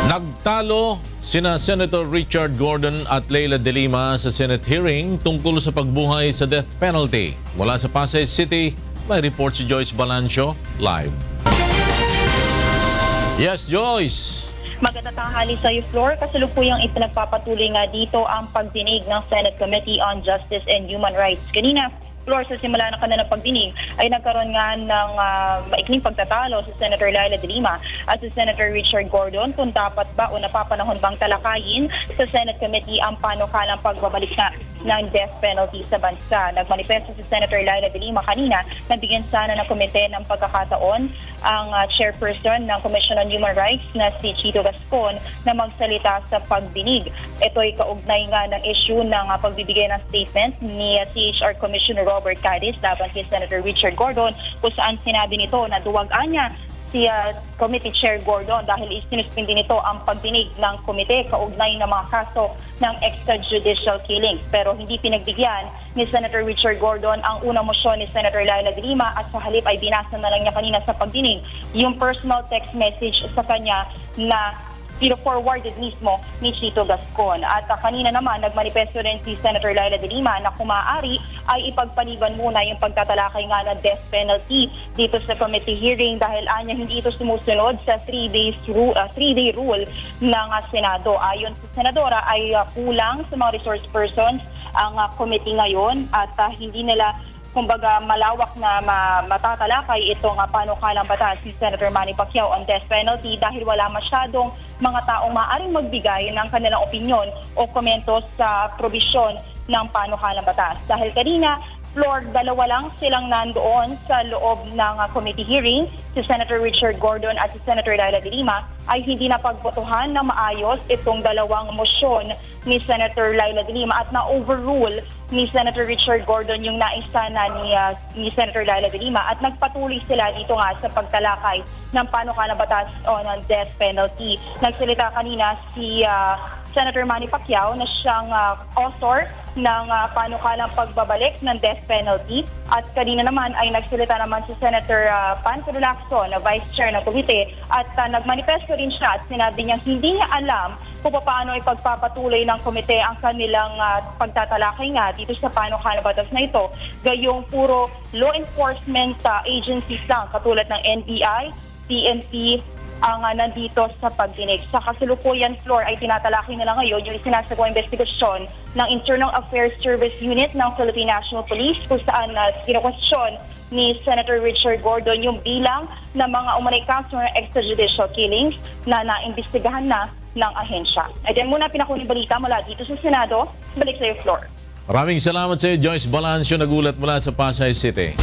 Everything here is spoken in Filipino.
Nagtalo sina Senator Richard Gordon at Leila De Lima sa Senate hearing tungkol sa pagbuhay sa death penalty. Mula sa Pasay City, may report si Joyce Balancio live. Yes, Joyce! Magandang tanghali sa iyo, Flor. Kasalukuyang ipinagpapatuloy nga dito ang pagdinig ng Senate Committee on Justice and Human Rights. Kanina, Flor, sa simula ng kanilang pagdinig ay nagkaroon nga ng maikling pagtatalo si Senator Leila De Lima at si Senator Richard Gordon kung dapat ba o napapanahon bang talakayin sa Senate Committee ang panukalang pagbabalik na ng death penalty sa bansa. Nagmanifesto si Senator Leila De Lima kanina na bigyan sana ng komite ng pagkakataon ang chairperson ng Commission on Human Rights na si Chito Gascon na magsalita sa pagdinig. Ito ay kaugnay nga ng issue ng pagbibigay ng statement ni CHR Commissioner Robert Cadiz laban kay Senator Richard Gordon kung saan sinabi nito na duwagaan niya si Committee Chair Gordon dahil isinuspindi nito ang pagdinig ng komite kaugnay ng mga kaso ng extrajudicial killing. Pero hindi pinagbigyan ni Senator Richard Gordon ang unang mosyon ni Senator Leila De Lima at sa halip ay binasa na lang niya kanina sa pagdinig yung personal text message sa kanya na pino-forwarded mismo ni Chito Gascon. At kanina naman, nagmanifesto rin si Senator Leila De Lima na kung maaari ay ipagpaliban muna yung pagtatalakay nga ng death penalty dito sa committee hearing dahil anya hindi ito sumusunod sa 3-day rule ng Senado. Ayon sa Senadora ay kulang sa mga resource persons ang committee ngayon at hindi nila kumbaga malawak na matatalakay itong panukalang batas ni Senator Manny Pacquiao on death penalty dahil wala masyadong mga taong maaaring magbigay ng kanilang opinyon o komento sa probisyon ng panukalang batas. Dahil kanina, Flor, dalawa lang silang nandoon sa loob ng committee hearing, si Senator Richard Gordon at si Senator Leila De Lima, ay hindi napagbotohan na maayos itong dalawang mosyon ni Senator Leila De Lima at na-overrule ni Senator Richard Gordon yung naisa na ni Senator Leila De Lima at nagpatuloy sila dito nga sa pagtalakay ng panukalang batas on death penalty. Nagsalita kanina si Senator Manny Pacquiao na siyang author ng panukalang pagbabalik ng death penalty at kanina naman ay nagsalita naman si Senator Panfilo Lacson na Vice Chair ng komite at nagmanifesto rin siya at sinabi niya hindi niya alam kung paano ipagpapatuloy ng komite ang kanilang pagtatalakay nga dito sa panukalang batas na ito. Gayong puro law enforcement agencies lang katulad ng NBI, PNP, ang nandito sa pagdinig. Sa kasalukuyan, Floor, ay tinatalakay nila ngayon yung isinasagawang investigasyon ng Internal Affairs Service Unit ng Philippine National Police kung saan kinukwestiyon ni Senator Richard Gordon yung bilang ng mga umunay kaso ng extrajudicial killings na naimbestigahan na ng ahensya. Ay din muna pinakuling balita mula dito sa Senado. Balik sa iyo, Floor. Maraming salamat sa iyo, Joyce Balancio, nagulat mula sa Pasay City.